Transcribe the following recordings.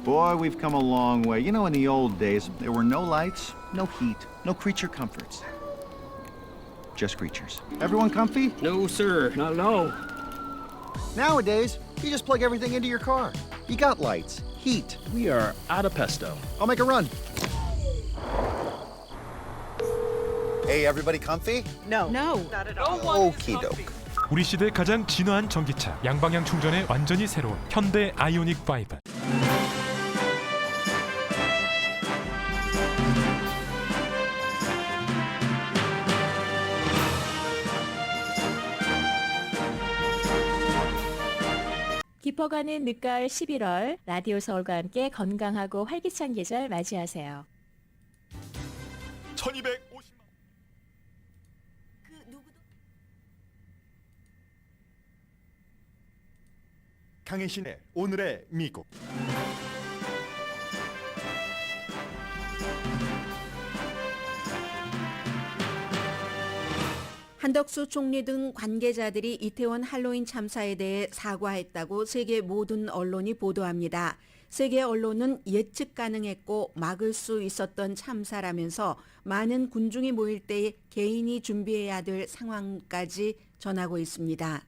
Boy, we've come a long way. You know, in the old days, there were no lights, no heat, no creature comforts. Just creatures. Everyone comfy? No, sir. No. Nowadays, you just plug everything into your car. You got lights, heat. We are out of pesto. I'll make a run. Hey, everybody comfy? No. Okie doke. 우리 시대 가장 진화한 전기차, 양방향 충전에 완전히 새로운 현대 아이오닉 5. 깊어가는 늦가을 11월 라디오 서울과 함께 건강하고 활기찬 계절 맞이하세요. 1250만 강혜신의 오늘의 미국. 한덕수 총리 등 관계자들이 이태원 할로윈 참사에 대해 사과했다고 세계 모든 언론이 보도합니다. 세계 언론은 예측 가능했고 막을 수 있었던 참사라면서 많은 군중이 모일 때 개인이 준비해야 될 상황까지 전하고 있습니다.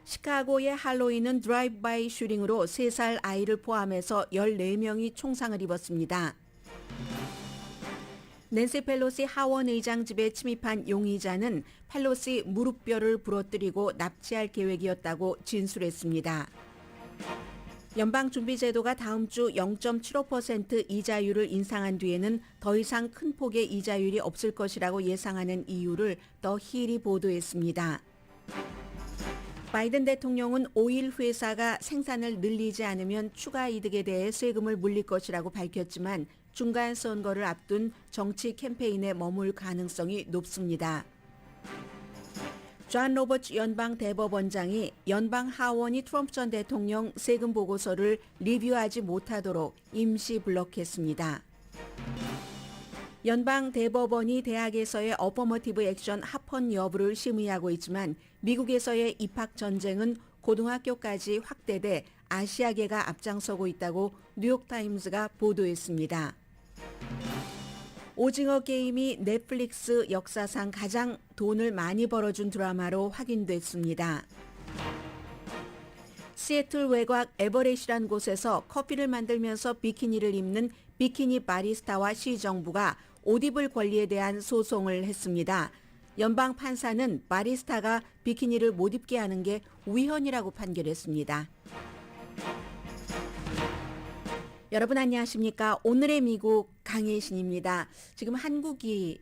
시카고의 할로윈은 드라이브 바이 슈팅으로 3살 아이를 포함해서 14명이 총상을 입었습니다. 낸시 펠로시 하원 의장 집에 침입한 용의자는 펠로시 무릎뼈를 부러뜨리고 납치할 계획이었다고 진술했습니다. 연방준비제도가 다음 주 0.75% 이자율을 인상한 뒤에는 더 이상 큰 폭의 이자율이 없을 것이라고 예상하는 이유를 더 힐이 보도했습니다. 바이든 대통령은 오일 회사가 생산을 늘리지 않으면 추가 이득에 대해 세금을 물릴 것이라고 밝혔지만 중간 선거를 앞둔 정치 캠페인에 머물 가능성이 높습니다. 존 로버츠 연방 대법원장이 연방 하원이 트럼프 전 대통령 세금 보고서를 리뷰하지 못하도록 임시 블록했습니다. 연방 대법원이 대학에서의 어퍼머티브 액션 합헌 여부를 심의하고 있지만 미국에서의 입학 전쟁은 고등학교까지 확대돼 아시아계가 앞장서고 있다고 뉴욕타임스가 보도했습니다. 오징어 게임이 넷플릭스 역사상 가장 돈을 많이 벌어준 드라마로 확인됐습니다. 시애틀 외곽 에버렛이란 곳에서 커피를 만들면서 비키니를 입는 비키니 바리스타와 시정부가 옷 입을 권리에 대한 소송을 했습니다. 연방 판사는 바리스타가 비키니를 못 입게 하는 게 위헌이라고 판결했습니다. 여러분 안녕하십니까? 오늘의 미국 강혜신입니다. 지금 한국이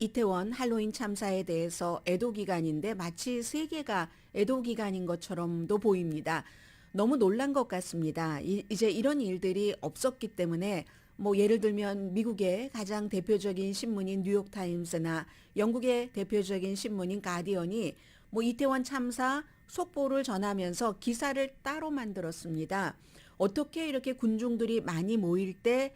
이태원 할로윈 참사에 대해서 애도 기간인데 마치 세계가 애도 기간인 것처럼도 보입니다. 너무 놀란 것 같습니다. 이제 이런 일들이 없었기 때문에 예를 들면 미국의 가장 대표적인 신문인 뉴욕타임스나 영국의 대표적인 신문인 가디언이 이태원 참사 속보를 전하면서 기사를 따로 만들었습니다. 어떻게 이렇게 군중들이 많이 모일 때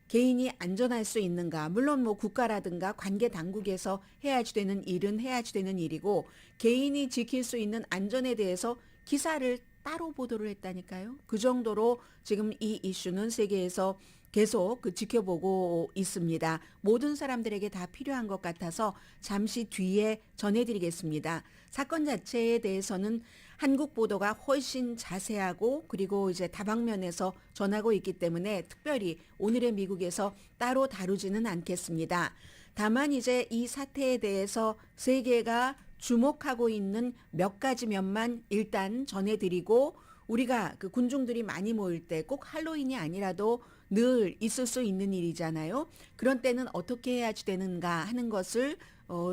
개인이 안전할 수 있는가? 물론 국가라든가 관계 당국에서 해야지 되는 일은 해야지 되는 일이고 개인이 지킬 수 있는 안전에 대해서 기사를 따로 보도를 했다니까요. 그 정도로 지금 이 이슈는 세계에서 계속 지켜보고 있습니다. 모든 사람들에게 다 필요한 것 같아서 잠시 뒤에 전해드리겠습니다. 사건 자체에 대해서는 한국 보도가 훨씬 자세하고 그리고 이제 다방면에서 전하고 있기 때문에 특별히 오늘의 미국에서 따로 다루지는 않겠습니다. 다만 이제 이 사태에 대해서 세계가 주목하고 있는 몇 가지 면만 일단 전해드리고 우리가 그 군중들이 많이 모일 때 꼭 할로윈이 아니라도 늘 있을 수 있는 일이잖아요. 그런 때는 어떻게 해야지 되는가 하는 것을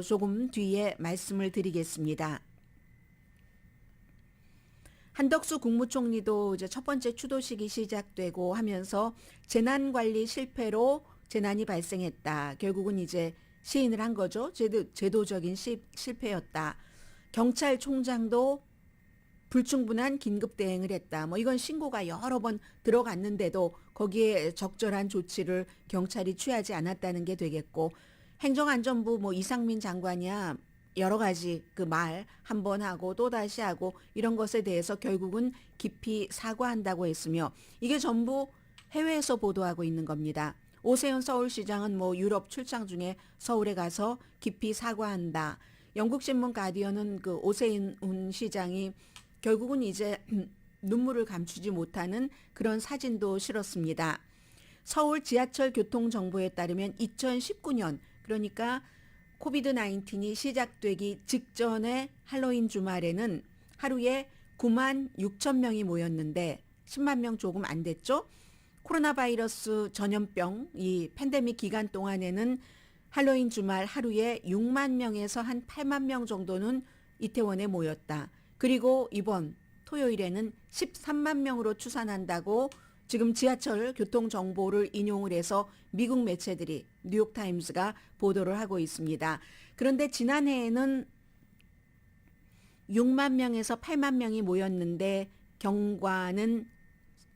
조금 뒤에 말씀을 드리겠습니다. 한덕수 국무총리도 이제 첫 번째 추도식이 시작되고 하면서 재난관리 실패로 재난이 발생했다. 결국은 이제 시인을 한 거죠. 제도적인 실패였다. 경찰총장도 불충분한 긴급 대응을 했다. 이건 신고가 여러 번 들어갔는데도 거기에 적절한 조치를 경찰이 취하지 않았다는 게 되겠고 행정안전부 이상민 장관이야 여러 가지 그 말 한 번 하고 또 다시 하고 이런 것에 대해서 결국은 깊이 사과한다고 했으며 이게 전부 해외에서 보도하고 있는 겁니다. 오세훈 서울시장은 뭐 유럽 출장 중에 서울에 가서 깊이 사과한다. 영국 신문 가디언은 그 오세훈 시장이 결국은 이제 눈물을 감추지 못하는 그런 사진도 실었습니다. 서울 지하철 교통정보에 따르면 2019년 그러니까 코비드 19이 시작되기 직전에 할로윈 주말에는 하루에 9만 6천 명이 모였는데 10만 명 조금 안 됐죠. 코로나 바이러스 전염병 이 팬데믹 기간 동안에는 할로윈 주말 하루에 6만 명에서 한 8만 명 정도는 이태원에 모였다. 그리고 이번 토요일에는 13만 명으로 추산한다고 지금 지하철 교통 정보를 인용을 해서 미국 매체들이 뉴욕타임스가 보도를 하고 있습니다. 그런데 지난해에는 6만 명에서 8만 명이 모였는데 경관은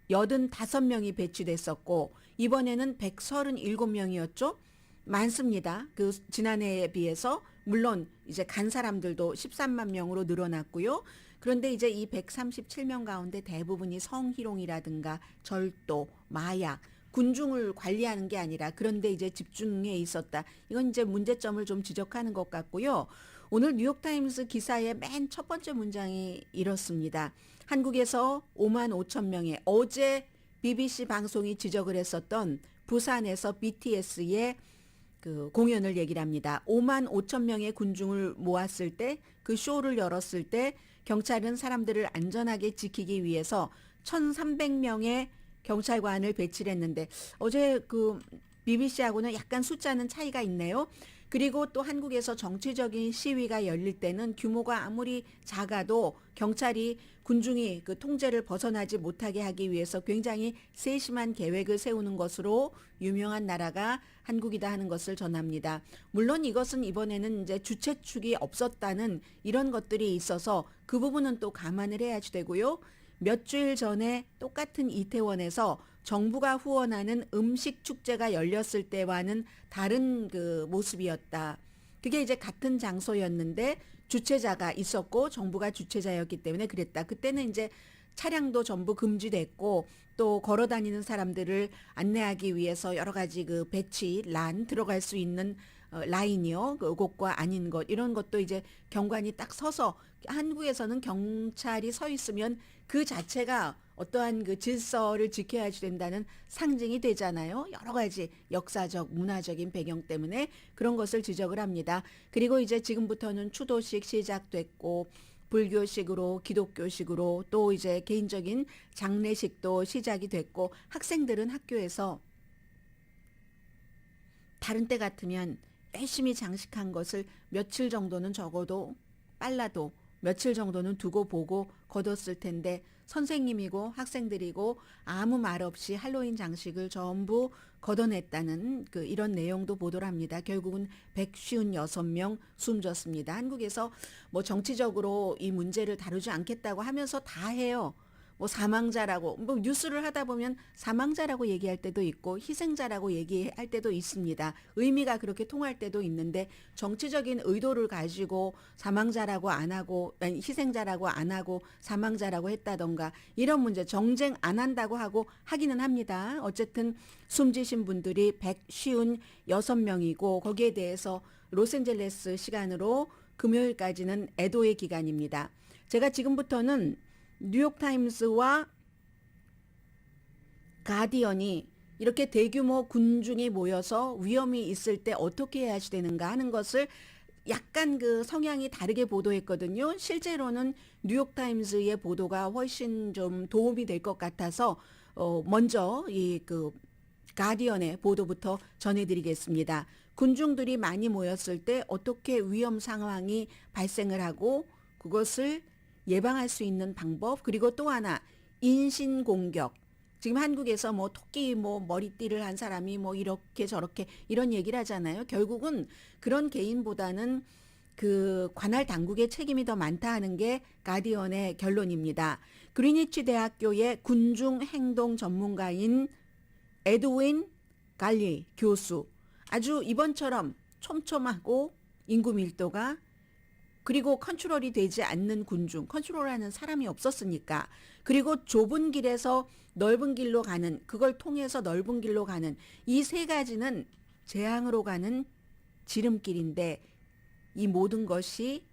85명이 배치됐었고 이번에는 137명이었죠. 많습니다. 그 지난해에 비해서 물론 이제 간 사람들도 13만 명으로 늘어났고요. 그런데 이제 이 137명 가운데 대부분이 성희롱이라든가 절도, 마약, 군중을 관리하는 게 아니라 그런데 이제 집중해 있었다. 이건 이제 문제점을 좀 지적하는 것 같고요. 오늘 뉴욕타임스 기사의 맨 첫 번째 문장이 이렇습니다. 한국에서 5만 5천 명의 어제 BBC 방송이 지적을 했었던 부산에서 BTS의 그 공연을 얘기를 합니다. 5만 5천 명의 군중을 모았을 때 그 쇼를 열었을 때 경찰은 사람들을 안전하게 지키기 위해서 1,300명의 경찰관을 배치를 했는데 어제 그 BBC하고는 약간 숫자는 차이가 있네요. 그리고 또 한국에서 정치적인 시위가 열릴 때는 규모가 아무리 작아도 경찰이 군중이 그 통제를 벗어나지 못하게 하기 위해서 굉장히 세심한 계획을 세우는 것으로 유명한 나라가 한국이다 하는 것을 전합니다. 물론 이것은 이번에는 이제 주최 측이 없었다는 이런 것들이 있어서 그 부분은 또 감안을 해야지 되고요. 몇 주일 전에 똑같은 이태원에서 정부가 후원하는 음식 축제가 열렸을 때와는 다른 그 모습이었다. 그게 이제 같은 장소였는데 주최자가 있었고 정부가 주최자였기 때문에 그랬다. 그때는 이제 차량도 전부 금지됐고 또 걸어 다니는 사람들을 안내하기 위해서 여러 가지 그 배치, 란 들어갈 수 있는 라인이요. 그곳과 아닌 것 이런 것도 이제 경관이 딱 서서 한국에서는 경찰이 서 있으면 그 자체가 어떠한 그 질서를 지켜야 된다는 상징이 되잖아요. 여러 가지 역사적, 문화적인 배경 때문에 그런 것을 지적을 합니다. 그리고 이제 지금부터는 추도식 시작됐고 불교식으로 기독교식으로 또 이제 개인적인 장례식도 시작이 됐고 학생들은 학교에서 다른 때 같으면 열심히 장식한 것을 며칠 정도는 적어도 빨라도 며칠 정도는 두고 보고 거뒀을 텐데 선생님이고 학생들이고 아무 말 없이 할로윈 장식을 전부 걷어냈다는 그 이런 내용도 보도를 합니다. 결국은 156명 숨졌습니다. 한국에서 뭐 정치적으로 이 문제를 다루지 않겠다고 하면서 다 해요. 뭐 사망자라고 뭐 뉴스를 하다 보면 사망자라고 얘기할 때도 있고 희생자라고 얘기할 때도 있습니다. 의미가 그렇게 통할 때도 있는데 정치적인 의도를 가지고 사망자라고 안 하고 아니 희생자라고 안 하고 사망자라고 했다던가 이런 문제 정쟁 안 한다고 하고 하기는 합니다. 어쨌든 숨지신 분들이 156명이고 거기에 대해서 로스앤젤레스 시간으로 금요일까지는 애도의 기간입니다. 제가 지금부터는 뉴욕타임스와 가디언이 이렇게 대규모 군중이 모여서 위험이 있을 때 어떻게 해야 되는가 하는 것을 약간 그 성향이 다르게 보도했거든요. 실제로는 뉴욕타임스의 보도가 훨씬 좀 도움이 될 것 같아서 먼저 이 그 가디언의 보도부터 전해드리겠습니다. 군중들이 많이 모였을 때 어떻게 위험 상황이 발생을 하고 그것을 예방할 수 있는 방법 그리고 또 하나 인신공격 지금 한국에서 뭐 토끼 뭐 머리띠를 한 사람이 뭐 이렇게 저렇게 이런 얘기를 하잖아요. 결국은 그런 개인보다는 그 관할 당국의 책임이 더 많다 하는 게 가디언의 결론입니다. 그리니치 대학교의 군중 행동 전문가인 에드윈 갈리 교수 아주 이번처럼 촘촘하고 인구 밀도가 그리고 컨트롤이 되지 않는 군중, 컨트롤하는 사람이 없었으니까. 그리고 좁은 길에서 넓은 길로 가는, 그걸 통해서 넓은 길로 가는 이 세 가지는 재앙으로 가는 지름길인데 이 모든 것이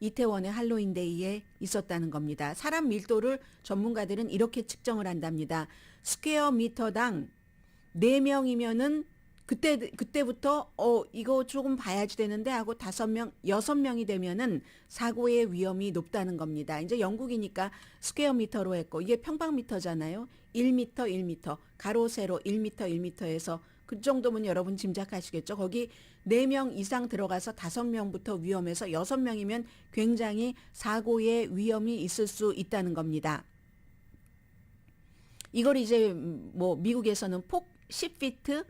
이태원의 할로윈데이에 있었다는 겁니다. 사람 밀도를 전문가들은 이렇게 측정을 한답니다. 스퀘어 미터당 4명이면은 그때부터 이거 조금 봐야지 되는데 하고 5명, 6명이 되면은 사고의 위험이 높다는 겁니다. 이제 영국이니까 스퀘어 미터로 했고 이게 평방미터잖아요. 1미터, 1미터, 가로 세로 1미터, 1미터에서 그 정도면 여러분 짐작하시겠죠. 거기 4명 이상 들어가서 5명부터 위험해서 6명이면 굉장히 사고의 위험이 있을 수 있다는 겁니다. 이걸 이제 뭐 미국에서는 폭 10피트,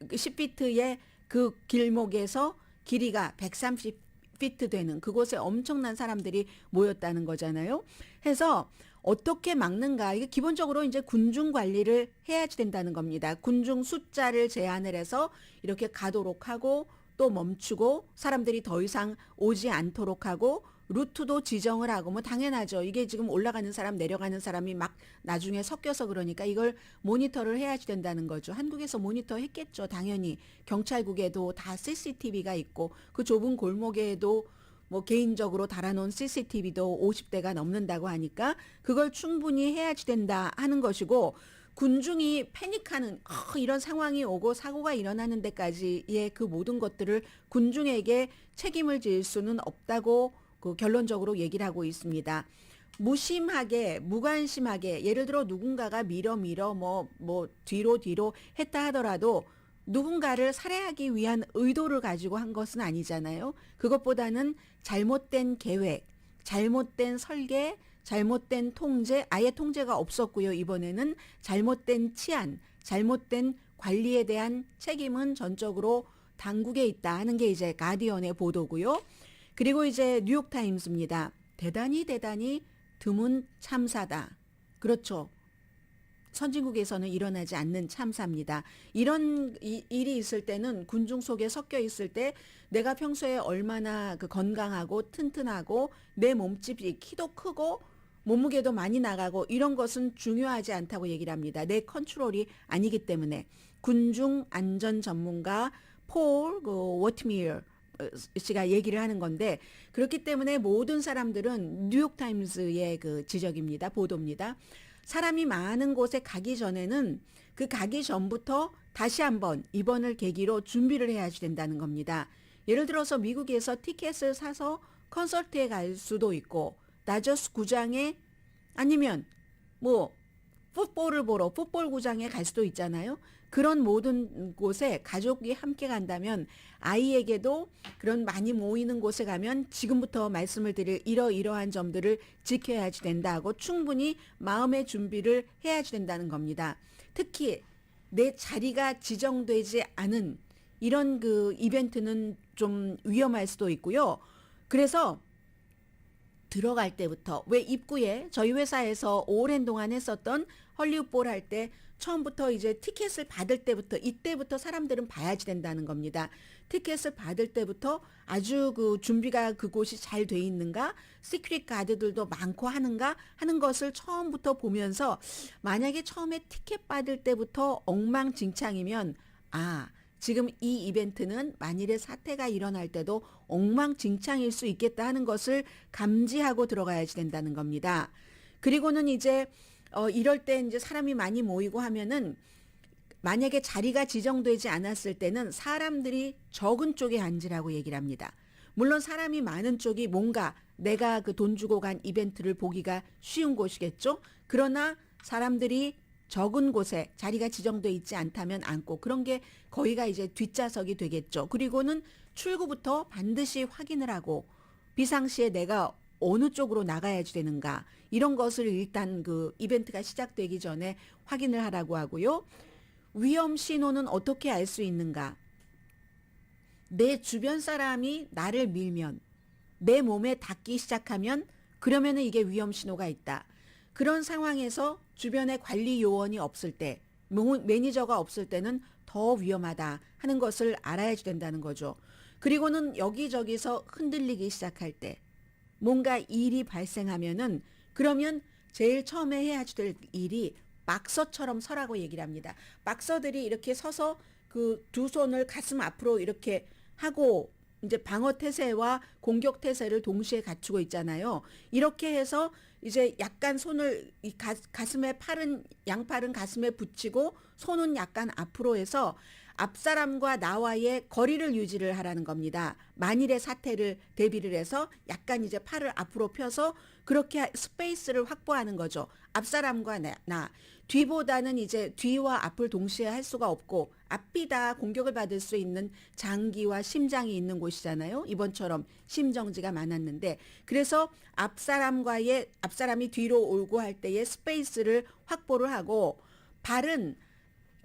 10피트의 그 길목에서 길이가 130피트 되는 그곳에 엄청난 사람들이 모였다는 거잖아요. 해서 어떻게 막는가? 이게 기본적으로 이제 군중 관리를 해야지 된다는 겁니다. 군중 숫자를 제한을 해서 이렇게 가도록 하고 또 멈추고 사람들이 더 이상 오지 않도록 하고 루트도 지정을 하고 뭐 당연하죠. 이게 지금 올라가는 사람 내려가는 사람이 막 나중에 섞여서 그러니까 이걸 모니터를 해야지 된다는 거죠. 한국에서 모니터 했겠죠. 당연히 경찰국에도 다 CCTV가 있고 그 좁은 골목에도 뭐 개인적으로 달아놓은 CCTV도 50대가 넘는다고 하니까 그걸 충분히 해야지 된다 하는 것이고 군중이 패닉하는 이런 상황이 오고 사고가 일어나는 데까지의 그 모든 것들을 군중에게 책임을 질 수는 없다고 그 결론적으로 얘기를 하고 있습니다. 무심하게 무관심하게 예를 들어 누군가가 밀어 뭐 뒤로 했다 하더라도 누군가를 살해하기 위한 의도를 가지고 한 것은 아니잖아요. 그것보다는 잘못된 계획, 잘못된 설계, 잘못된 통제, 아예 통제가 없었고요. 이번에는 잘못된 치안, 잘못된 관리에 대한 책임은 전적으로 당국에 있다 하는 게 이제 가디언의 보도고요. 그리고 이제 뉴욕타임스입니다. 대단히 드문 참사다. 그렇죠. 선진국에서는 일어나지 않는 참사입니다. 이런 일이 있을 때는 군중 속에 섞여 있을 때 내가 평소에 얼마나 그 건강하고 튼튼하고 내 몸집이 키도 크고 몸무게도 많이 나가고 이런 것은 중요하지 않다고 얘기를 합니다. 내 컨트롤이 아니기 때문에 군중 안전 전문가 폴 워트미어 씨가 얘기를 하는 건데 그렇기 때문에 모든 사람들은 뉴욕타임스의 그 지적입니다. 보도입니다. 사람이 많은 곳에 가기 전에는 그 가기 전부터 다시 한번 이번을 계기로 준비를 해야지 된다는 겁니다. 예를 들어서 미국에서 티켓을 사서 콘서트에 갈 수도 있고 다저스 구장에 아니면 뭐 풋볼을 보러 풋볼 구장에 갈 수도 있잖아요. 그런 모든 곳에 가족이 함께 간다면 아이에게도 그런 많이 모이는 곳에 가면 지금부터 말씀을 드릴 이러이러한 점들을 지켜야지 된다고 충분히 마음의 준비를 해야지 된다는 겁니다. 특히 내 자리가 지정되지 않은 이런 그 이벤트는 좀 위험할 수도 있고요. 그래서 들어갈 때부터 왜 입구에 저희 회사에서 오랜 동안 했었던 헐리우드볼 할 때 처음부터 이제 티켓을 받을 때부터 이때부터 사람들은 봐야지 된다는 겁니다. 티켓을 받을 때부터 아주 그 준비가 그곳이 잘 돼 있는가, 시크릿 가드들도 많고 하는가 하는 것을 처음부터 보면서 만약에 처음에 티켓 받을 때부터 엉망진창이면 지금 이 이벤트는 만일에 사태가 일어날 때도 엉망진창일 수 있겠다 하는 것을 감지하고 들어가야지 된다는 겁니다. 그리고는 이제 이럴 때 이제 사람이 많이 모이고 하면은 만약에 자리가 지정되지 않았을 때는 사람들이 적은 쪽에 앉으라고 얘기를 합니다. 물론 사람이 많은 쪽이 뭔가 내가 그 돈 주고 간 이벤트를 보기가 쉬운 곳이겠죠. 그러나 사람들이 적은 곳에 자리가 지정돼 있지 않다면 앉고 그런 게 거기가 이제 뒷좌석이 되겠죠. 그리고는 출구부터 반드시 확인을 하고 비상시에 내가 어느 쪽으로 나가야지 되는가 이런 것을 일단 그 이벤트가 시작되기 전에 확인을 하라고 하고요. 위험 신호는 어떻게 알 수 있는가? 내 주변 사람이 나를 밀면 내 몸에 닿기 시작하면 그러면은 이게 위험 신호가 있다. 그런 상황에서 주변에 관리 요원이 없을 때 매니저가 없을 때는 더 위험하다 하는 것을 알아야지 된다는 거죠. 그리고는 여기저기서 흔들리기 시작할 때 뭔가 일이 발생하면은 그러면 제일 처음에 해야 될 일이 박서처럼 서라고 얘기를 합니다. 박서들이 이렇게 서서 그 두 손을 가슴 앞으로 이렇게 하고 이제 방어 태세와 공격 태세를 동시에 갖추고 있잖아요. 이렇게 해서 이제 약간 손을 이 가슴에 양팔은 가슴에 붙이고 손은 약간 앞으로 해서 앞사람과 나와의 거리를 유지를 하라는 겁니다. 만일의 사태를 대비를 해서 약간 이제 팔을 앞으로 펴서 그렇게 스페이스를 확보하는 거죠. 앞사람과 나. 뒤보다는 이제 뒤와 앞을 동시에 할 수가 없고 앞이 다 공격을 받을 수 있는 장기와 심장이 있는 곳이잖아요. 이번처럼 심정지가 많았는데 그래서 앞사람이 뒤로 오고 할 때의 스페이스를 확보를 하고 발은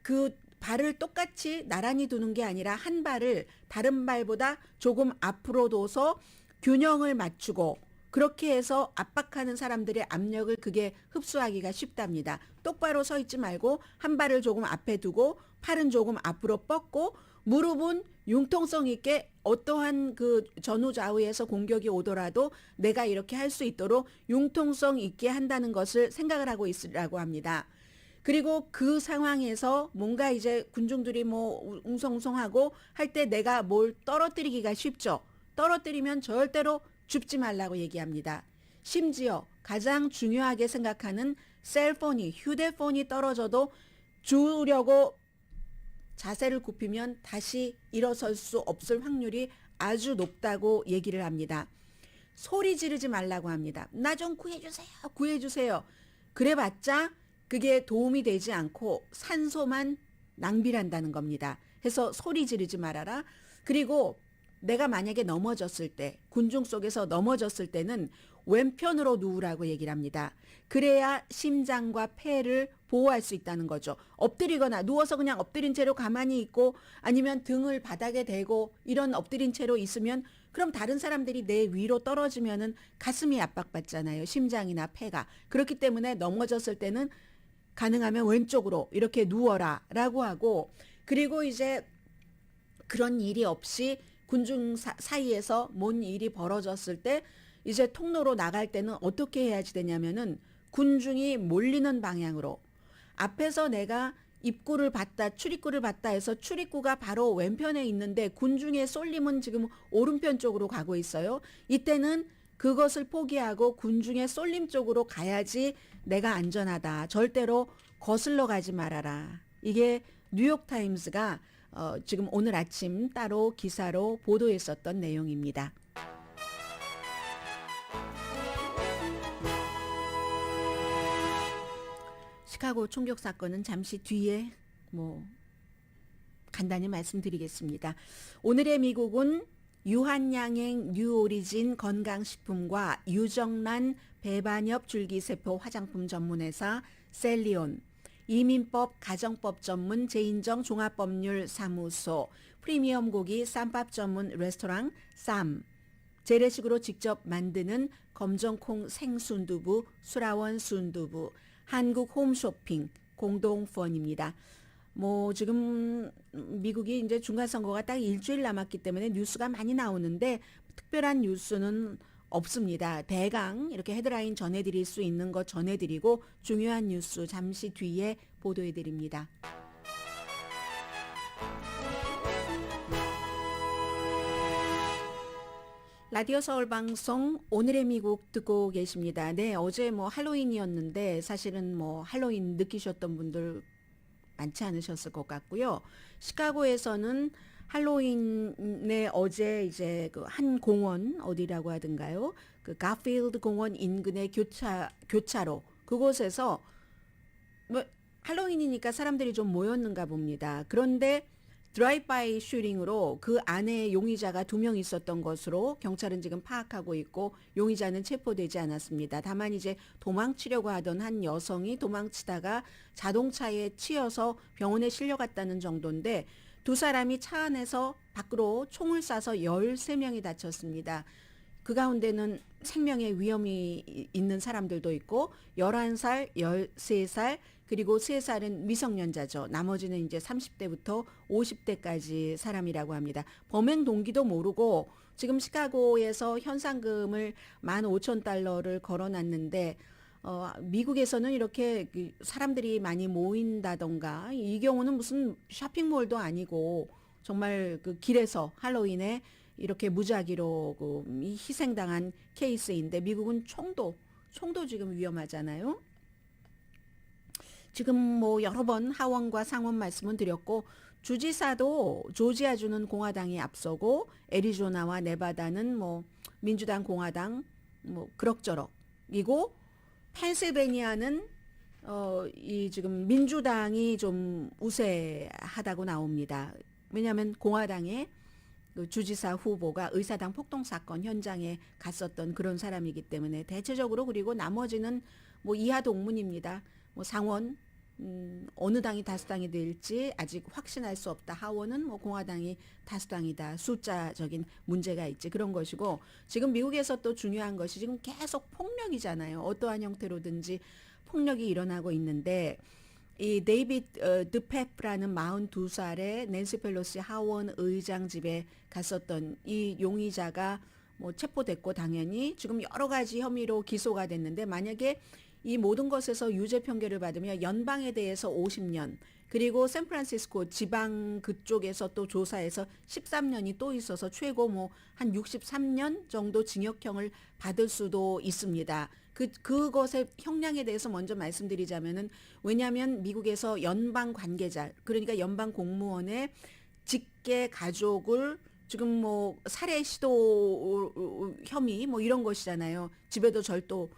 그 발을 똑같이 나란히 두는 게 아니라 한 발을 다른 발보다 조금 앞으로 둬서 균형을 맞추고 그렇게 해서 압박하는 사람들의 압력을 그게 흡수하기가 쉽답니다. 똑바로 서 있지 말고 한 발을 조금 앞에 두고 팔은 조금 앞으로 뻗고 무릎은 융통성 있게 어떠한 그 전후좌우에서 공격이 오더라도 내가 이렇게 할 수 있도록 융통성 있게 한다는 것을 생각을 하고 있으라고 합니다. 그리고 그 상황에서 뭔가 이제 군중들이 뭐 웅성웅성하고 할 때 내가 뭘 떨어뜨리기가 쉽죠. 떨어뜨리면 절대로 줍지 말라고 얘기합니다. 심지어 가장 중요하게 생각하는 셀폰이, 휴대폰이 떨어져도 주려고 자세를 굽히면 다시 일어설 수 없을 확률이 아주 높다고 얘기를 합니다. 소리 지르지 말라고 합니다. 나 좀 구해주세요. 구해주세요. 그래봤자 그게 도움이 되지 않고 산소만 낭비한다는 겁니다. 해서 소리 지르지 말아라. 그리고 내가 만약에 넘어졌을 때, 군중 속에서 넘어졌을 때는 왼편으로 누우라고 얘기를 합니다. 그래야 심장과 폐를 보호할 수 있다는 거죠. 엎드리거나 누워서 그냥 엎드린 채로 가만히 있고 아니면 등을 바닥에 대고 이런 엎드린 채로 있으면 그럼 다른 사람들이 내 위로 떨어지면은 가슴이 압박받잖아요. 심장이나 폐가. 그렇기 때문에 넘어졌을 때는 가능하면 왼쪽으로 이렇게 누워라 라고 하고 그리고 이제 그런 일이 없이 군중 사이에서 뭔 일이 벌어졌을 때 이제 통로로 나갈 때는 어떻게 해야지 되냐면은 군중이 몰리는 방향으로 앞에서 내가 입구를 봤다 출입구를 봤다 해서 출입구가 바로 왼편에 있는데 군중의 쏠림은 지금 오른편 쪽으로 가고 있어요. 이때는 그것을 포기하고 군중의 쏠림 쪽으로 가야지 내가 안전하다. 절대로 거슬러 가지 말아라. 이게 뉴욕타임스가 지금 오늘 아침 따로 기사로 보도했었던 내용입니다. 시카고 총격 사건은 잠시 뒤에 간단히 말씀드리겠습니다. 오늘의 미국은 유한양행 뉴오리진 건강식품과 유정란 배반엽 줄기세포 화장품 전문회사 셀리온, 이민법 가정법 전문 제인정 종합법률 사무소, 프리미엄 고기 쌈밥 전문 레스토랑 쌈, 재래식으로 직접 만드는 검정콩 생순두부 수라원 순두부, 한국 홈쇼핑 공동펀입니다. 지금 미국이 이제 중간선거가 딱 일주일 남았기 때문에 뉴스가 많이 나오는데 특별한 뉴스는 없습니다. 대강 이렇게 헤드라인 전해드릴 수 있는 것 전해드리고 중요한 뉴스 잠시 뒤에 보도해드립니다. 라디오 서울 방송 오늘의 미국 듣고 계십니다. 네, 어제 할로윈이었는데 사실은 할로윈 느끼셨던 분들 많지 않으셨을 것 같고요. 시카고에서는 할로윈에 어제 이제 그 한 공원 어디라고 하던가요? 그 가필드 공원 인근의 교차로 그곳에서 할로윈이니까 사람들이 좀 모였는가 봅니다. 그런데 드라이브바이 슈팅으로 그 안에 용의자가 2명 있었던 것으로 경찰은 지금 파악하고 있고 용의자는 체포되지 않았습니다. 다만 이제 도망치려고 하던 한 여성이 도망치다가 자동차에 치여서 병원에 실려갔다는 정도인데 두 사람이 차 안에서 밖으로 총을 쏴서 13명이 다쳤습니다. 그 가운데는 생명의 위험이 있는 사람들도 있고 11살, 13살, 그리고 3살은 미성년자죠. 나머지는 이제 30대부터 50대까지 사람이라고 합니다. 범행 동기도 모르고 지금 시카고에서 현상금을 15,000달러를 걸어놨는데 미국에서는 이렇게 사람들이 많이 모인다던가 이 경우는 무슨 쇼핑몰도 아니고 정말 그 길에서 할로윈에 이렇게 무작위로 이 희생당한 케이스인데 미국은 총도 지금 위험하잖아요. 지금 뭐 여러 번 하원과 상원 말씀은 드렸고 주지사도 조지아주는 공화당이 앞서고 애리조나와 네바다는 뭐 민주당 공화당 뭐 그럭저럭이고 펜실베니아는 이 지금 민주당이 좀 우세하다고 나옵니다. 왜냐하면 공화당의 그 주지사 후보가 의사당 폭동 사건 현장에 갔었던 그런 사람이기 때문에 대체적으로 그리고 나머지는 뭐 이하 동문입니다. 뭐 상원 어느 당이 다수당이 될지 아직 확신할 수 없다. 하원은 뭐 공화당이 다수당이다. 숫자적인 문제가 있지 그런 것이고 지금 미국에서 또 중요한 것이 지금 계속 폭력이잖아요. 어떠한 형태로든지 폭력이 일어나고 있는데 이 데이비드 드페프라는 42살의 낸시 펠로시 하원 의장 집에 갔었던 이 용의자가 뭐 체포됐고 당연히 지금 여러 가지 혐의로 기소가 됐는데 만약에 이 모든 것에서 유죄 판결을 받으면 연방에 대해서 50년 그리고 샌프란시스코 지방 그쪽에서 또 조사해서 13년이 또 있어서 최고 뭐 한 63년 정도 징역형을 받을 수도 있습니다. 그것의 형량에 대해서 먼저 말씀드리자면은 왜냐하면 미국에서 연방 관계자 그러니까 연방 공무원의 직계 가족을 지금 뭐 살해 시도 혐의 뭐 이런 것이잖아요. 집에도 절도로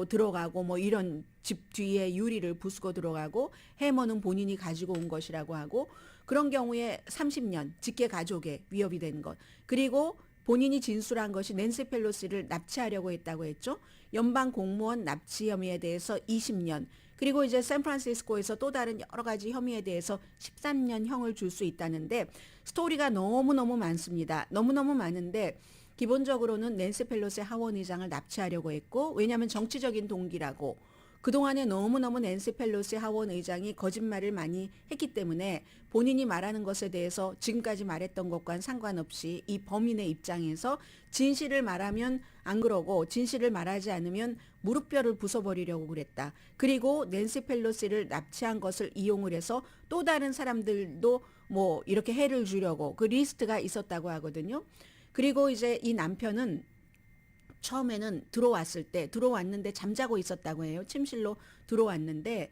들어가고 뭐 이런 집 뒤에 유리를 부수고 들어가고 해머는 본인이 가지고 온 것이라고 하고 그런 경우에 30년 직계 가족에 위협이 되는 것 그리고 본인이 진술한 것이 낸시 펠로시를 납치하려고 했다고 했죠. 연방 공무원 납치 혐의에 대해서 20년 그리고 이제 샌프란시스코에서 또 다른 여러 가지 혐의에 대해서 13년 형을 줄 수 있다는데 스토리가 너무너무 많습니다. 너무너무 많은데 기본적으로는 낸시 펠로시 하원 의장을 납치하려고 했고 왜냐하면 정치적인 동기라고 그동안에 너무너무 낸시 펠로시 하원 의장이 거짓말을 많이 했기 때문에 본인이 말하는 것에 대해서 지금까지 말했던 것과는 상관없이 이 범인의 입장에서 진실을 말하면 안 그러고 진실을 말하지 않으면 무릎뼈를 부숴버리려고 그랬다. 그리고 낸시 펠로시를 납치한 것을 이용을 해서 또 다른 사람들도 뭐 이렇게 해를 주려고 그 리스트가 있었다고 하거든요. 그리고 이제 이 남편은 처음에는 들어왔는데 잠자고 있었다고 해요. 침실로 들어왔는데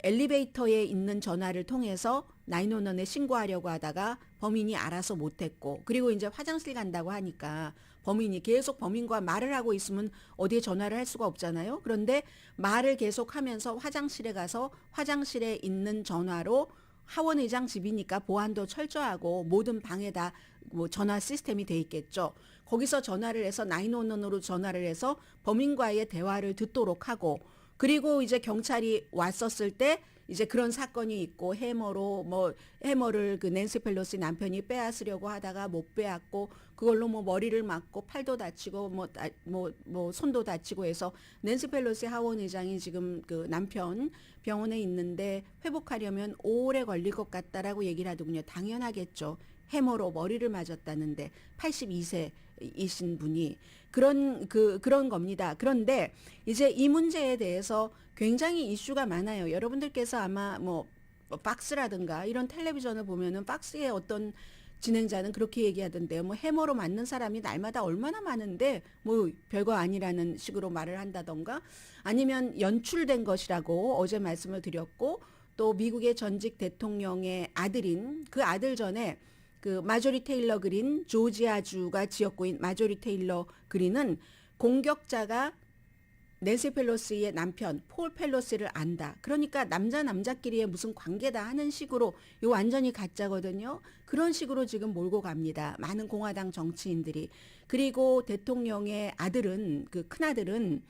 엘리베이터에 있는 전화를 통해서 911에 신고하려고 하다가 범인이 알아서 못했고 그리고 이제 화장실 간다고 하니까 범인이 계속 범인과 말을 하고 있으면 어디에 전화를 할 수가 없잖아요. 그런데 말을 계속하면서 화장실에 가서 화장실에 있는 전화로 하원 의장 집이니까 보안도 철저하고 모든 방에다 뭐 전화 시스템이 돼 있겠죠. 거기서 전화를 해서 911으로 전화를 해서 범인과의 대화를 듣도록 하고 그리고 이제 경찰이 왔었을 때 이제 그런 사건이 있고 해머를 그 낸시 펠로시 남편이 빼앗으려고 하다가 못 빼앗고 그걸로 뭐 머리를 맞고 팔도 다치고 뭐 손도 다치고 해서 낸시 펠로시 하원 의장이 지금 그 남편 병원에 있는데 회복하려면 오래 걸릴 것 같다라고 얘기를 하더군요. 당연하겠죠. 해머로 머리를 맞았다는데 82세이신 분이 그런 겁니다. 그런데 이제 이 문제에 대해서 굉장히 이슈가 많아요. 여러분들께서 아마 뭐 박스라든가 이런 텔레비전을 보면은 박스의 어떤 진행자는 그렇게 얘기하던데요. 뭐 해머로 맞는 사람이 날마다 얼마나 많은데 뭐 별거 아니라는 식으로 말을 한다던가 아니면 연출된 것이라고 어제 말씀을 드렸고 또 미국의 전직 대통령의 아들인 그 아들 전에 그 마조리 테일러 그린 조지아주가 지역구인 마조리 테일러 그린은 공격자가 낸시 펠로시의 남편 폴 펠로시를 안다. 그러니까 남자끼리의 무슨 관계다 하는 식으로 이거 완전히 가짜거든요. 그런 식으로 지금 몰고 갑니다. 많은 공화당 정치인들이. 그리고 대통령의 아들은 그 큰아들은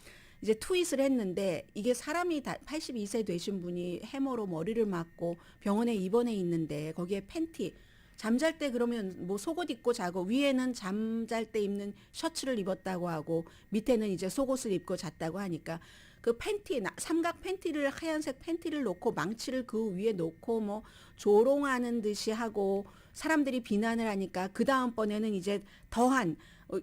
이제 트윗을 했는데 이게 사람이 82세 되신 분이 해머로 머리를 맞고 병원에 입원해 있는데 거기에 팬티 잠잘 때 그러면 뭐 속옷 입고 자고 위에는 잠잘 때 입는 셔츠를 입었다고 하고 밑에는 이제 속옷을 입고 잤다고 하니까 그 팬티 삼각 팬티를 하얀색 팬티를 놓고 망치를 그 위에 놓고 뭐 조롱하는 듯이 하고 사람들이 비난을 하니까 그 다음번에는 이제 더한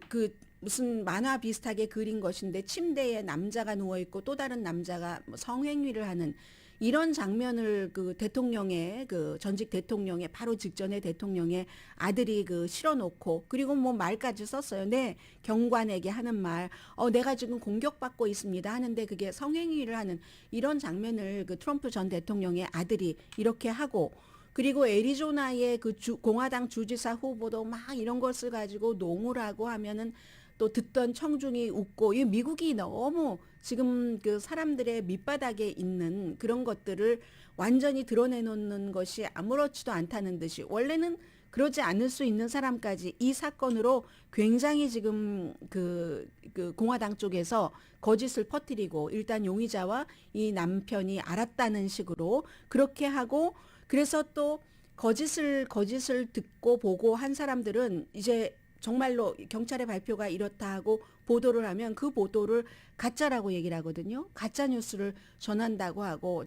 그 무슨 만화 비슷하게 그린 것인데 침대에 남자가 누워 있고 또 다른 남자가 뭐 성행위를 하는 이런 장면을 그 대통령의 그 전직 대통령의 바로 직전에 대통령의 아들이 그 실어놓고 그리고 뭐 말까지 썼어요. 네, 경관에게 하는 말, 내가 지금 공격받고 있습니다 하는데 그게 성행위를 하는 이런 장면을 그 트럼프 전 대통령의 아들이 이렇게 하고 그리고 애리조나의 그 공화당 주지사 후보도 막 이런 것을 가지고 농을 하고 하면은 또 듣던 청중이 웃고 이 미국이 너무 지금 그 사람들의 밑바닥에 있는 그런 것들을 완전히 드러내놓는 것이 아무렇지도 않다는 듯이 원래는 그러지 않을 수 있는 사람까지 이 사건으로 굉장히 지금 그 공화당 쪽에서 거짓을 퍼뜨리고 일단 용의자와 이 남편이 알았다는 식으로 그렇게 하고 그래서 또 거짓을 듣고 보고 한 사람들은 이제 정말로 경찰의 발표가 이렇다 하고 보도를 하면 그 보도를 가짜라고 얘기를 하거든요. 가짜 뉴스를 전한다고 하고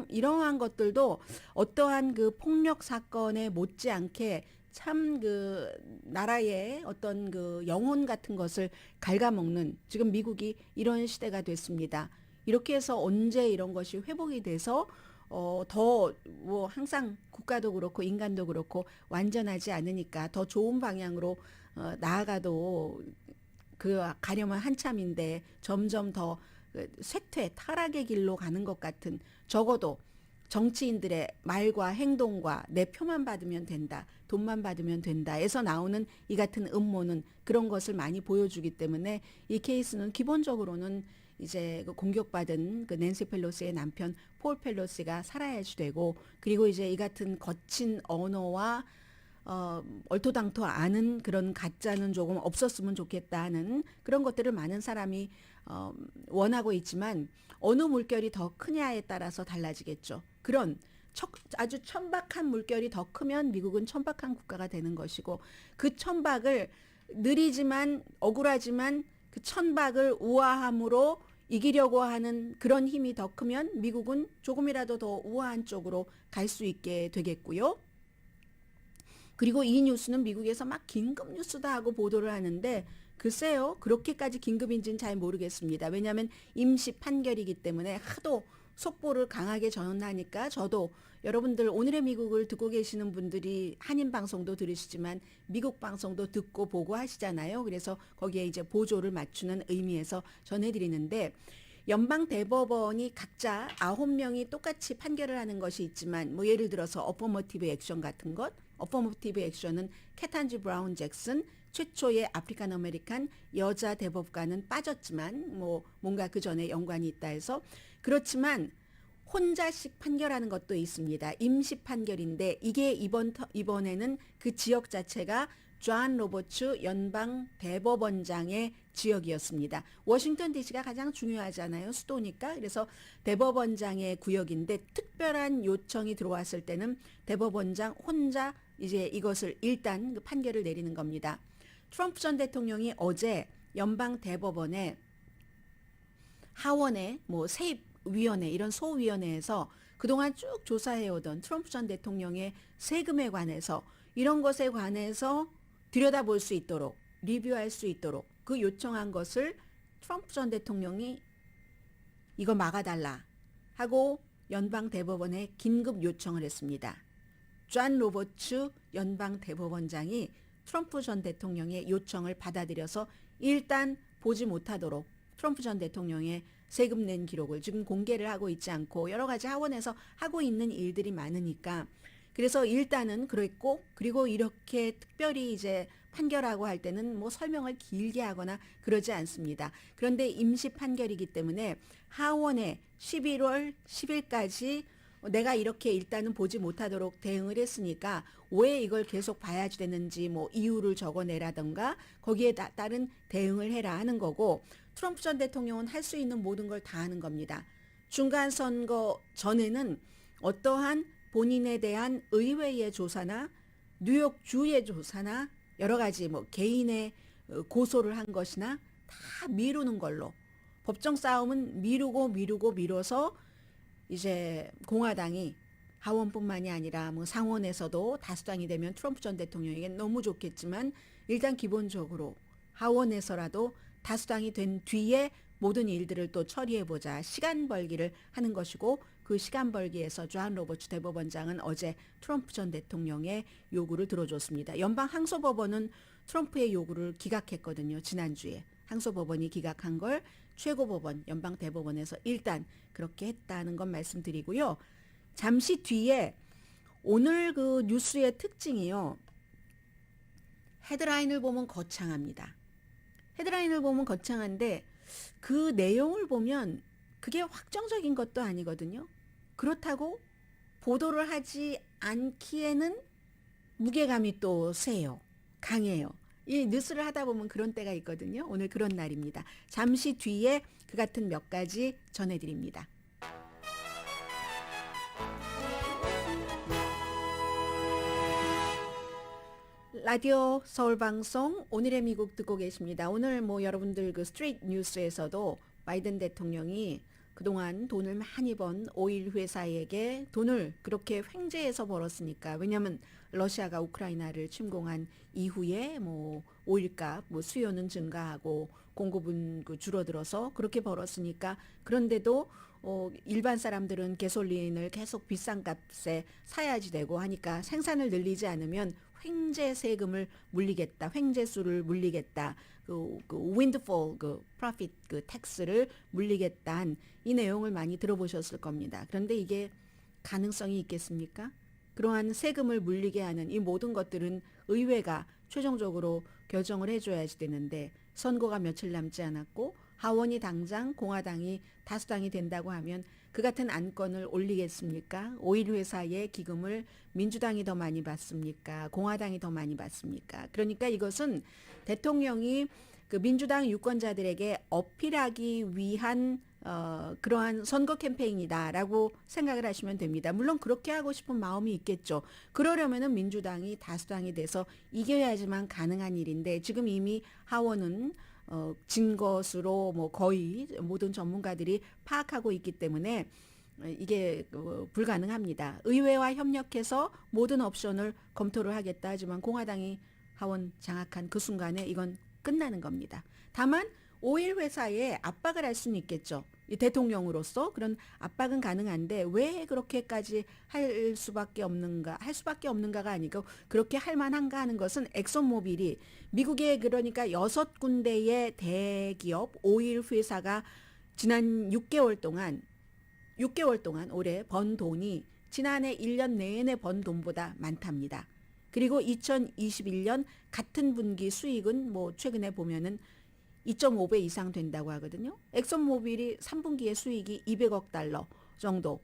이러한 것들도 어떠한 그 폭력 사건에 못지않게 참 그 나라의 어떤 그 영혼 같은 것을 갉아먹는 지금 미국이 이런 시대가 됐습니다. 이렇게 해서 언제 이런 것이 회복이 돼서 더 뭐 항상 국가도 그렇고 인간도 그렇고 완전하지 않으니까 더 좋은 방향으로 나아가도 그 가려면 한참인데 점점 더 쇠퇴 타락의 길로 가는 것 같은 적어도 정치인들의 말과 행동과 내 표만 받으면 된다, 돈만 받으면 된다에서 나오는 이 같은 음모는 그런 것을 많이 보여주기 때문에 이 케이스는 기본적으로는 이제 그 공격받은 그 낸시 펠로시의 남편 폴 펠로시가 살아야지 되고 그리고 이제 이 같은 거친 언어와 얼토당토 않은 그런 가짜는 조금 없었으면 좋겠다 하는 그런 것들을 많은 사람이 원하고 있지만 어느 물결이 더 크냐에 따라서 달라지겠죠. 그런 아주 천박한 물결이 더 크면 미국은 천박한 국가가 되는 것이고 그 천박을 느리지만 억울하지만 그 천박을 우아함으로 이기려고 하는 그런 힘이 더 크면 미국은 조금이라도 더 우아한 쪽으로 갈 수 있게 되겠고요. 그리고 이 뉴스는 미국에서 막 긴급 뉴스다 하고 보도를 하는데 글쎄요. 그렇게까지 긴급인지는 잘 모르겠습니다. 왜냐하면 임시 판결이기 때문에 하도 속보를 강하게 전하니까 저도 여러분들 오늘의 미국을 듣고 계시는 분들이 한인 방송도 들으시지만 미국 방송도 듣고 보고 하시잖아요. 그래서 거기에 이제 보조를 맞추는 의미에서 전해드리는데 연방 대법원이 각자 9명이 똑같이 판결을 하는 것이 있지만 뭐 예를 들어서 어퍼머티브 액션 같은 것 어퍼머티브 액션은 케탄지 브라운 잭슨 최초의 아프리칸 아메리칸 여자 대법관은 빠졌지만 뭐 뭔가 그 전에 연관이 있다 해서 그렇지만 혼자씩 판결하는 것도 있습니다. 임시 판결인데 이게 이번에는 그 지역 자체가 존 로버츠 연방 대법원장의 지역이었습니다. 워싱턴 DC가 가장 중요하잖아요. 수도니까. 그래서 대법원장의 구역인데 특별한 요청이 들어왔을 때는 대법원장 혼자 이제 이것을 일단 그 판결을 내리는 겁니다. 트럼프 전 대통령이 어제 연방 대법원에 하원의 뭐 세입위원회 이런 소위원회에서 그동안 쭉 조사해오던 트럼프 전 대통령의 세금에 관해서 이런 것에 관해서 들여다볼 수 있도록 리뷰할 수 있도록 그 요청한 것을 트럼프 전 대통령이 이거 막아달라 하고 연방 대법원에 긴급 요청을 했습니다. 존 로버츠 연방 대법원장이 트럼프 전 대통령의 요청을 받아들여서 일단 보지 못하도록 트럼프 전 대통령의 세금 낸 기록을 지금 공개를 하고 있지 않고 여러 가지 하원에서 하고 있는 일들이 많으니까 그래서 일단은 그랬고 그리고 이렇게 특별히 이제 판결하고 할 때는 뭐 설명을 길게 하거나 그러지 않습니다. 그런데 임시 판결이기 때문에 하원에 11월 10일까지 내가 이렇게 일단은 보지 못하도록 대응을 했으니까 왜 이걸 계속 봐야지 되는지 뭐 이유를 적어내라던가 거기에 따른 대응을 해라 하는 거고 트럼프 전 대통령은 할 수 있는 모든 걸 다 하는 겁니다. 중간선거 전에는 어떠한 본인에 대한 의회의 조사나 뉴욕 주의 조사나 여러 가지 뭐 개인의 고소를 한 것이나 다 미루는 걸로 법정 싸움은 미뤄서 이제 공화당이 하원뿐만이 아니라 뭐 상원에서도 다수당이 되면 트럼프 전 대통령에게 너무 좋겠지만 일단 기본적으로 하원에서라도 다수당이 된 뒤에 모든 일들을 또 처리해보자 시간 벌기를 하는 것이고 그 시간 벌기에서 존 로버츠 대법원장은 어제 트럼프 전 대통령의 요구를 들어줬습니다. 연방 항소법원은 트럼프의 요구를 기각했거든요. 지난주에 항소법원이 기각한 걸 최고법원 연방 대법원에서 일단 그렇게 했다는 건 말씀드리고요. 잠시 뒤에 오늘 그 뉴스의 특징이요. 헤드라인을 보면 거창합니다. 헤드라인을 보면 거창한데 그 내용을 보면 그게 확정적인 것도 아니거든요. 그렇다고 보도를 하지 않기에는 무게감이 또 세요. 강해요. 이 뉴스를 하다 보면 그런 때가 있거든요. 오늘 그런 날입니다. 잠시 뒤에 그 같은 몇 가지 전해드립니다. 라디오 서울방송 오늘의 미국 듣고 계십니다. 오늘 뭐 여러분들 그 스트레이트 뉴스에서도 바이든 대통령이 그동안 돈을 많이 번 오일 회사에게 돈을 그렇게 횡재해서 벌었으니까 왜냐하면 러시아가 우크라이나를 침공한 이후에 뭐 오일값 뭐 수요는 증가하고 공급은 그 줄어들어서 그렇게 벌었으니까 그런데도 일반 사람들은 가솔린을 계속 비싼 값에 사야지 되고 하니까 생산을 늘리지 않으면 횡재 세금을 물리겠다, 횡재수를 물리겠다, 그 windfall, 그 profit, 그 텍스를 물리겠다 한 이 내용을 많이 들어보셨을 겁니다. 그런데 이게 가능성이 있겠습니까? 그러한 세금을 물리게 하는 이 모든 것들은 의회가 최종적으로 결정을 해줘야지 되는데 선거가 며칠 남지 않았고 하원이 당장 공화당이 다수당이 된다고 하면 그 같은 안건을 올리겠습니까? 오일 회사의 기금을 민주당이 더 많이 받습니까? 공화당이 더 많이 받습니까? 그러니까 이것은 대통령이 그 민주당 유권자들에게 어필하기 위한 그러한 선거 캠페인이다라고 생각을 하시면 됩니다. 물론 그렇게 하고 싶은 마음이 있겠죠. 그러려면은 민주당이 다수당이 돼서 이겨야지만 가능한 일인데 지금 이미 하원은 진 것으로 뭐 거의 모든 전문가들이 파악하고 있기 때문에 이게 불가능합니다. 의회와 협력해서 모든 옵션을 검토를 하겠다 하지만 공화당이 하원 장악한 그 순간에 이건 끝나는 겁니다. 다만 오일 회사에 압박을 할 수는 있겠죠. 이 대통령으로서 그런 압박은 가능한데 왜 그렇게까지 할 수밖에 없는가가 아니고 그렇게 할 만한가 하는 것은 엑손모빌이 미국의 그러니까 6군데의 대기업 오일 회사가 지난 6개월 동안 올해 번 돈이 지난해 1년 내내 번 돈보다 많답니다. 그리고 2021년 같은 분기 수익은 뭐 최근에 보면은 2.5배 이상 된다고 하거든요. 엑손모빌이 3분기의 수익이 200억 달러 정도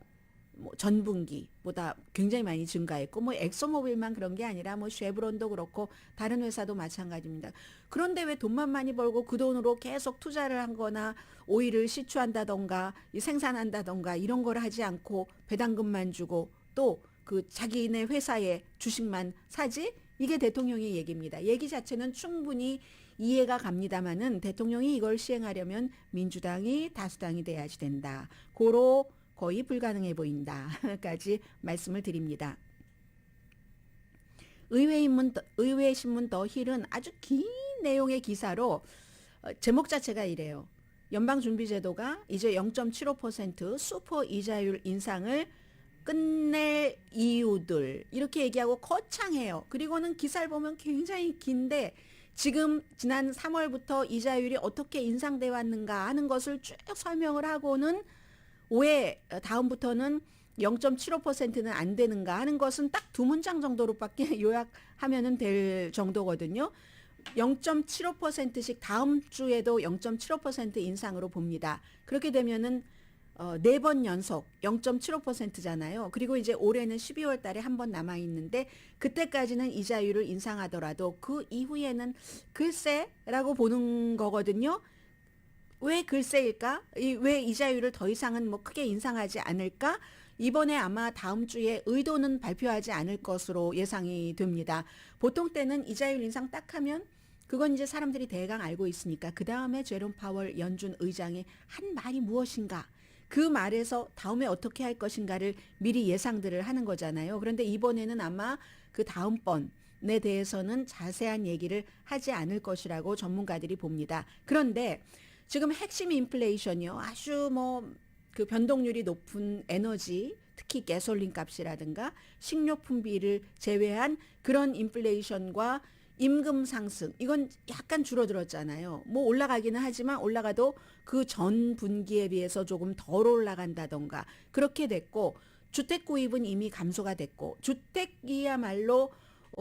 뭐 전분기보다 굉장히 많이 증가했고 뭐 엑손모빌만 그런 게 아니라 뭐 쉐브론도 그렇고 다른 회사도 마찬가지입니다. 그런데 왜 돈만 많이 벌고 그 돈으로 계속 투자를 한 거나 오일을 시추한다던가 생산한다던가 이런 걸 하지 않고 배당금만 주고 또 그 자기네 회사의 주식만 사지? 이게 대통령의 얘기입니다. 얘기 자체는 충분히 이해가 갑니다마는 대통령이 이걸 시행하려면 민주당이 다수당이 돼야지 된다. 고로 거의 불가능해 보인다까지 말씀을 드립니다. 의회신문 더 힐은 아주 긴 내용의 기사로 제목 자체가 이래요. 연방준비제도가 이제 0.75% 슈퍼 이자율 인상을 끝낼 이유들 이렇게 얘기하고 거창해요. 그리고는 기사를 보면 굉장히 긴데 지금 지난 3월부터 이자율이 어떻게 인상돼 왔는가 하는 것을 쭉 설명을 하고는 왜 다음부터는 0.75%는 안 되는가 하는 것은 딱 두 문장 정도로밖에 요약하면 될 정도거든요. 0.75%씩 다음 주에도 0.75% 인상으로 봅니다. 그렇게 되면은 4번 연속 0.75%잖아요. 그리고 이제 올해는 12월 달에 한 번 남아 있는데 그때까지는 이자율을 인상하더라도 그 이후에는 글쎄라고 보는 거거든요. 왜 글쎄일까? 왜 이자율을 더 이상은 뭐 크게 인상하지 않을까? 이번에 아마 다음 주에 의도는 발표하지 않을 것으로 예상이 됩니다. 보통 때는 이자율 인상 딱 하면 그건 이제 사람들이 대강 알고 있으니까 그 다음에 제롬 파월 연준 의장이 한 말이 무엇인가? 그 말에서 다음에 어떻게 할 것인가를 미리 예상들을 하는 거잖아요. 그런데 이번에는 아마 그 다음번에 대해서는 자세한 얘기를 하지 않을 것이라고 전문가들이 봅니다. 그런데 지금 핵심 인플레이션이요. 아주 뭐 그 변동률이 높은 에너지, 특히 가솔린 값이라든가 식료품비를 제외한 그런 인플레이션과 임금 상승, 이건 약간 줄어들었잖아요. 뭐 올라가기는 하지만 올라가도 그 전 분기에 비해서 조금 덜 올라간다던가 그렇게 됐고, 주택 구입은 이미 감소가 됐고, 주택이야말로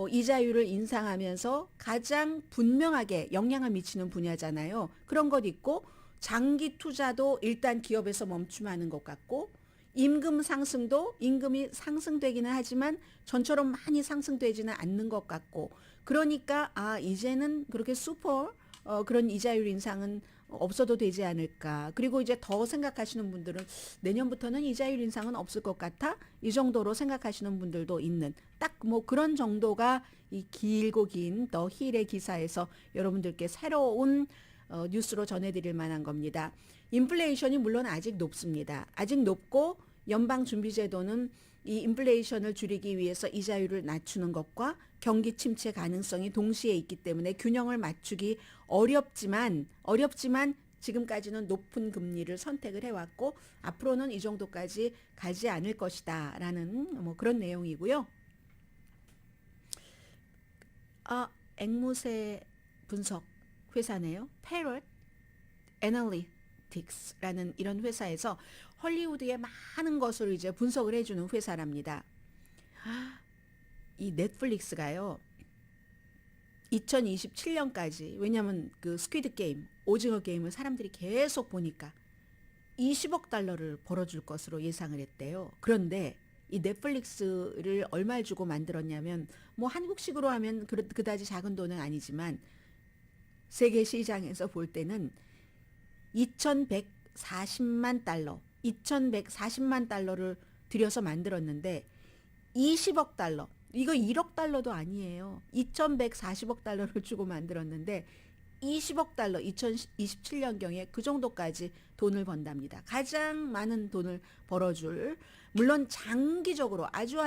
이자율을 인상하면서 가장 분명하게 영향을 미치는 분야잖아요. 그런 것 있고, 장기 투자도 일단 기업에서 멈춤하는 것 같고, 임금 상승도 임금이 상승되기는 하지만 전처럼 많이 상승되지는 않는 것 같고, 그러니까 이제는 그렇게 슈퍼 그런 이자율 인상은 없어도 되지 않을까. 그리고 이제 더 생각하시는 분들은 내년부터는 이자율 인상은 없을 것 같아, 이 정도로 생각하시는 분들도 있는, 딱 뭐 그런 정도가 이 길고 긴 더 힐의 기사에서 여러분들께 새로운 뉴스로 전해드릴 만한 겁니다. 인플레이션이 물론 아직 높습니다. 아직 높고 연방준비제도는 이 인플레이션을 줄이기 위해서 이자율을 낮추는 것과 경기 침체 가능성이 동시에 있기 때문에 균형을 맞추기 어렵지만 지금까지는 높은 금리를 선택을 해왔고 앞으로는 이 정도까지 가지 않을 것이다 라는 뭐 그런 내용이고요. 앵무새 분석 회사네요. Parrot Analytics라는 이런 회사에서 헐리우드의 많은 것을 이제 분석을 해주는 회사랍니다. 이 넷플릭스가요, 2027년까지, 왜냐하면 그 스퀴드 게임, 오징어 게임을 사람들이 계속 보니까 20억 달러를 벌어줄 것으로 예상을 했대요. 그런데 이 넷플릭스를 얼마를 주고 만들었냐면, 뭐 한국식으로 하면 그다지 작은 돈은 아니지만 세계 시장에서 볼 때는 2140만 달러를 들여서 만들었는데 20억 달러, 이거 1억 달러도 아니에요. 2140억 달러를 주고 만들었는데 20억 달러 2027년경에 그 정도까지 돈을 번답니다. 가장 많은 돈을 벌어줄, 물론 장기적으로 아주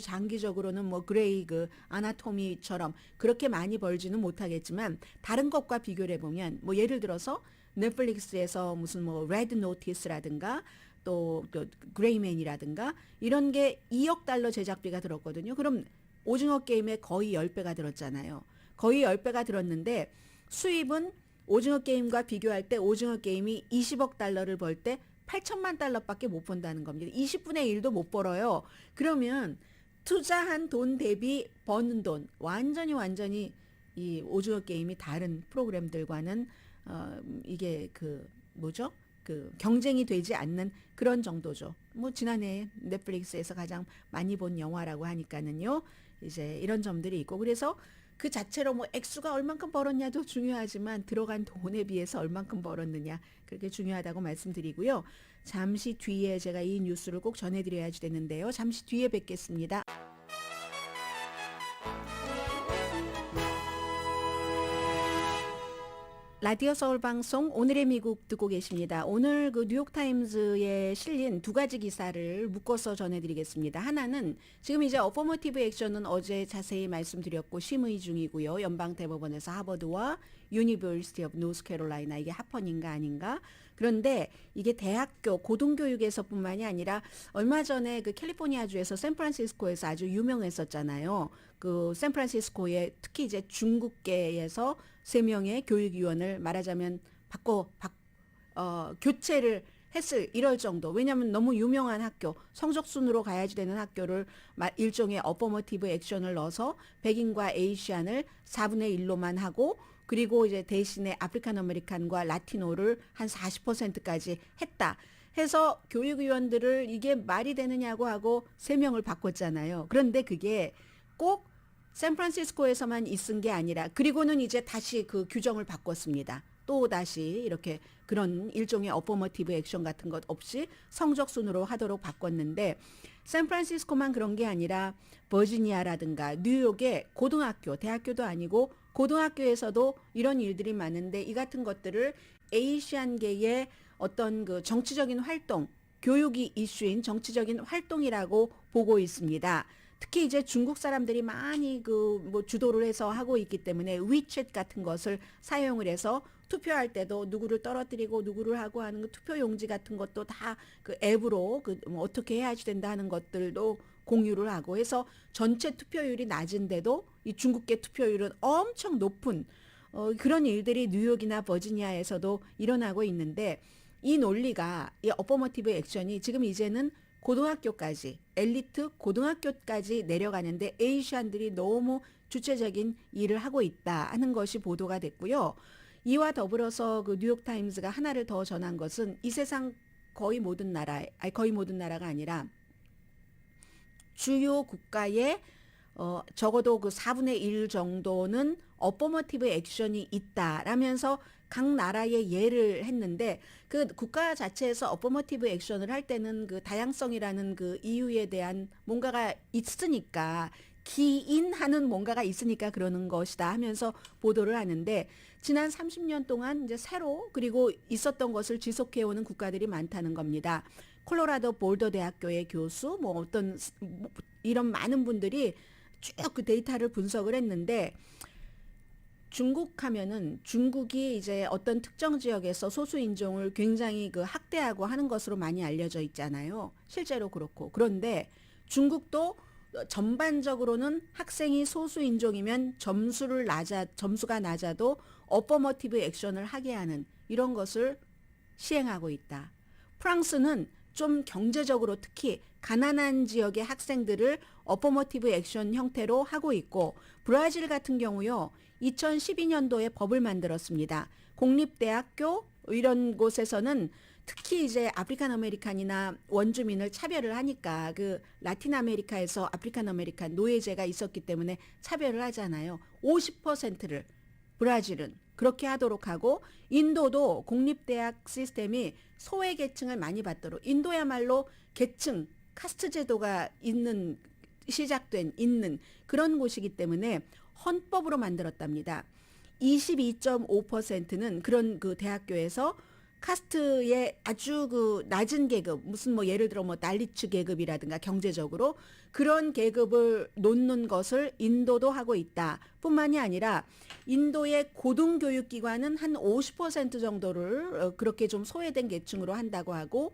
장기적으로는 뭐 그레이그 아나토미처럼 그렇게 많이 벌지는 못하겠지만 다른 것과 비교를 해보면, 뭐 예를 들어서 넷플릭스에서 무슨 뭐 레드 노티스라든가 또 그레이맨이라든가 이런 게 2억 달러 제작비가 들었거든요. 그럼 오징어 게임에 거의 10배가 들었잖아요. 거의 10배가 들었는데 수입은 오징어 게임과 비교할 때 오징어 게임이 20억 달러를 벌 때 8천만 달러밖에 못 번다는 겁니다. 20분의 1도 못 벌어요. 그러면 투자한 돈 대비 버는 돈, 완전히 이 오징어 게임이 다른 프로그램들과는 이게 그 경쟁이 되지 않는 그런 정도죠. 뭐 지난해 넷플릭스에서 가장 많이 본 영화라고 하니까는요, 이제 이런 점들이 있고, 그래서 그 자체로 뭐 액수가 얼만큼 벌었냐도 중요하지만 들어간 돈에 비해서 얼만큼 벌었느냐, 그렇게 중요하다고 말씀드리고요. 잠시 뒤에 제가 이 뉴스를 꼭 전해드려야지 되는데요. 잠시 뒤에 뵙겠습니다. 라디오 서울 방송 오늘의 미국 듣고 계십니다. 오늘 그 뉴욕타임즈에 실린 두 가지 기사를 묶어서 전해드리겠습니다. 하나는 지금 이제 어포머티브 액션은 어제 자세히 말씀드렸고 심의 중이고요. 연방대법원에서 하버드와 유니버시티 오브 노스캐롤라이나, 이게 하퍼인가 아닌가? 그런데 이게 대학교 고등교육에서뿐만이 아니라 얼마 전에 그 캘리포니아주에서 샌프란시스코에서 아주 유명했었잖아요. 그 샌프란시스코에 특히 이제 중국계에서 3명의 교육위원을 말하자면 교체를 했을 이럴 정도. 왜냐하면 너무 유명한 학교, 성적순으로 가야지 되는 학교를 일종의 어퍼머티브 액션을 넣어서 백인과 에이시안을 4분의 1로만 하고, 그리고 이제 대신에 아프리칸 아메리칸과 라티노를 한 40%까지 했다 해서 교육위원들을 이게 말이 되느냐고 하고 3명을 바꿨잖아요. 그런데 그게 꼭 샌프란시스코에서만 있은 게 아니라, 그리고는 이제 다시 그 규정을 바꿨습니다. 또 다시 이렇게 그런 일종의 어포머티브 액션 같은 것 없이 성적 순으로 하도록 바꿨는데 샌프란시스코만 그런 게 아니라 버지니아라든가 뉴욕의 고등학교, 대학교도 아니고 고등학교에서도 이런 일들이 많은데 이 같은 것들을 에이시안계의 어떤 그 정치적인 활동, 교육이 이슈인 정치적인 활동이라고 보고 있습니다. 특히 이제 중국 사람들이 많이 그 뭐 주도를 해서 하고 있기 때문에 위챗 같은 것을 사용을 해서 투표할 때도 누구를 떨어뜨리고 누구를 하고 하는 그 투표 용지 같은 것도 다 그 앱으로 그 뭐 어떻게 해야지 된다 하는 것들도 공유를 하고 해서 전체 투표율이 낮은데도 이 중국계 투표율은 엄청 높은 그런 일들이 뉴욕이나 버지니아에서도 일어나고 있는데 이 논리가 이 어포머티브 액션이 지금 이제는 고등학교까지 엘리트 고등학교까지 내려가는데 에이시안들이 너무 주체적인 일을 하고 있다 하는 것이 보도가 됐고요. 이와 더불어서 그 뉴욕타임스가 하나를 더 전한 것은 이 세상 거의 모든 나라가 아니라 주요 국가의 적어도 그 4분의 1 정도는 어포머티브 액션이 있다라면서 각 나라의 예를 했는데 그 국가 자체에서 어포머티브 액션을 할 때는 그 다양성이라는 그 이유에 대한 뭔가가 있으니까 기인하는 뭔가가 있으니까 그러는 것이다 하면서 보도를 하는데 지난 30년 동안 이제 새로 그리고 있었던 것을 지속해오는 국가들이 많다는 겁니다. 콜로라도 볼더 대학교의 교수 뭐 어떤 이런 많은 분들이 쭉 그 데이터를 분석을 했는데 중국 하면은 중국이 이제 어떤 특정 지역에서 소수 인종을 굉장히 그 학대하고 하는 것으로 많이 알려져 있잖아요. 실제로 그렇고. 그런데 중국도 전반적으로는 학생이 소수 인종이면 점수가 낮아도 어포머티브 액션을 하게 하는 이런 것을 시행하고 있다. 프랑스는 좀 경제적으로 특히 가난한 지역의 학생들을 어포머티브 액션 형태로 하고 있고 브라질 같은 경우요. 2012년도에 법을 만들었습니다. 공립대학교 이런 곳에서는 특히 이제 아프리칸 아메리칸이나 원주민을 차별을 하니까 그 라틴 아메리카에서 아프리칸 아메리칸 노예제가 있었기 때문에 차별을 하잖아요. 50%를 브라질은 그렇게 하도록 하고 인도도 공립대학 시스템이 소외계층을 많이 받도록 인도야말로 계층 카스트 제도가 있는 그런 곳이기 때문에 헌법으로 만들었답니다. 22.5%는 그런 그 대학교에서 카스트의 아주 그 낮은 계급, 무슨 뭐 예를 들어 뭐 난리츠 계급이라든가 경제적으로 그런 계급을 놓는 것을 인도도 하고 있다. 뿐만이 아니라 인도의 고등교육기관은 한 50% 정도를 그렇게 좀 소외된 계층으로 한다고 하고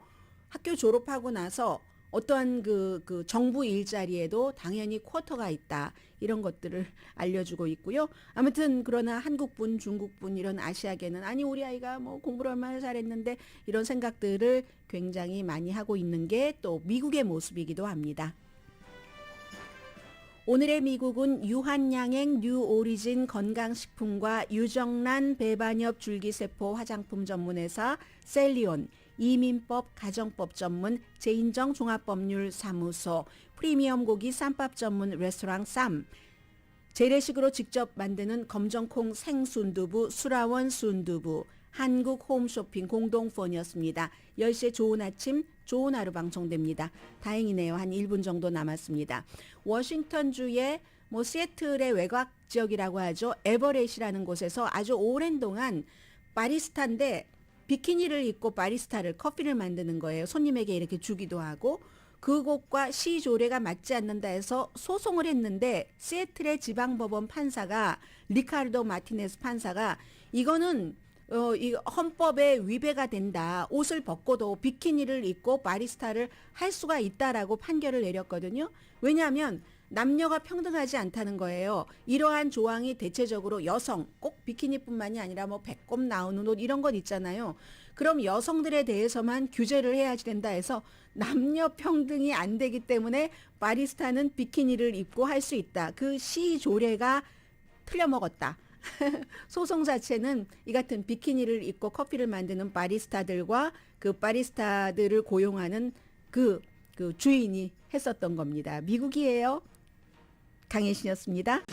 학교 졸업하고 나서 어떠한 그 정부 일자리에도 당연히 쿼터가 있다. 이런 것들을 알려주고 있고요. 아무튼 그러나 한국분, 중국분 이런 아시아계는 아니 우리 아이가 뭐 공부를 얼마나 잘했는데 이런 생각들을 굉장히 많이 하고 있는 게 또 미국의 모습이기도 합니다. 오늘의 미국은 유한양행 뉴오리진 건강식품과 유정란 배반엽 줄기세포 화장품 전문회사 셀리온 이민법 가정법 전문 제인정 종합법률사무소 프리미엄 고기 쌈밥 전문 레스토랑 쌈 재래식으로 직접 만드는 검정콩 생순두부 수라원 순두부 한국 홈쇼핑 공동폰이었습니다. 10시에 좋은 아침 좋은 하루 방송됩니다. 다행이네요. 한 1분 정도 남았습니다. 워싱턴주의 뭐 시애틀의 외곽 지역이라고 하죠. 에버렛이라는 곳에서 아주 오랜 동안 바리스타인데 비키니를 입고 바리스타를 커피를 만드는 거예요. 손님에게 이렇게 주기도 하고 그곳과 시조례가 맞지 않는다 해서 소송을 했는데 시애틀의 지방법원 판사가 리카르도 마티네스 판사가 이거는 이 헌법에 위배가 된다. 옷을 벗고도 비키니를 입고 바리스타를 할 수가 있다라고 판결을 내렸거든요. 왜냐하면 남녀가 평등하지 않다는 거예요. 이러한 조항이 대체적으로 여성, 꼭 비키니뿐만이 아니라 뭐 배꼽 나오는 옷 이런 것 있잖아요. 그럼 여성들에 대해서만 규제를 해야지 된다 해서 남녀 평등이 안 되기 때문에 바리스타는 비키니를 입고 할 수 있다. 그 시조례가 틀려먹었다. 소송 자체는 이 같은 비키니를 입고 커피를 만드는 바리스타들과 그 바리스타들을 고용하는 그 주인이 했었던 겁니다. 미국이에요. 강혜신이었습니다.